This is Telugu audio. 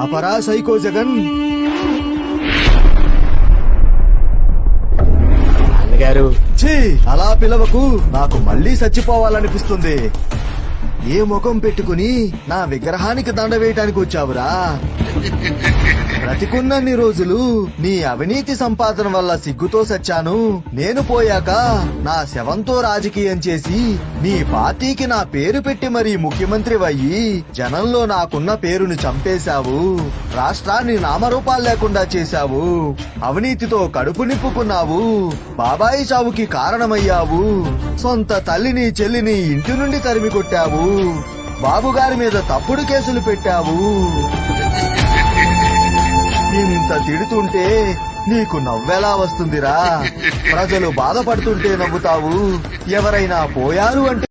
ఆపరా సైకో జగన్. అన్నగారు, ఛీ, అలా పిలవకు. నాకు మళ్ళీ చచ్చిపోవాలనిపిస్తుంది. ఏ ముఖం పెట్టుకుని నా విగ్రహానికి దండ వేయటానికి వచ్చావురా? బ్రతికున్నన్ని రోజులు నీ అవినీతి సంపాదన వల్ల సిగ్గుతో సచ్చాను. నేను పోయాక నా శవంతో రాజకీయం చేసి నీ పార్టీకి నా పేరు పెట్టి మరీ ముఖ్యమంత్రి అయ్యి జనంలో నాకున్న పేరుని చంపేశావు. రాష్ట్రాన్ని నామరూపాలు లేకుండా చేశావు. అవినీతితో కడుపు నింపుకున్నావు. బాబాయి చావుకి కారణమయ్యావు. సొంత తల్లిని చెల్లిని ఇంటి నుండి తరిమి కొట్టావు. బాబుగారి మీద తప్పుడు కేసులు పెట్టావు. నేనింత తిడుతుంటే నీకు నవ్వెలా వస్తుందిరా? ప్రజలు బాధపడుతుంటే నవ్వుతావు. ఎవరైనా పోయారు అంటే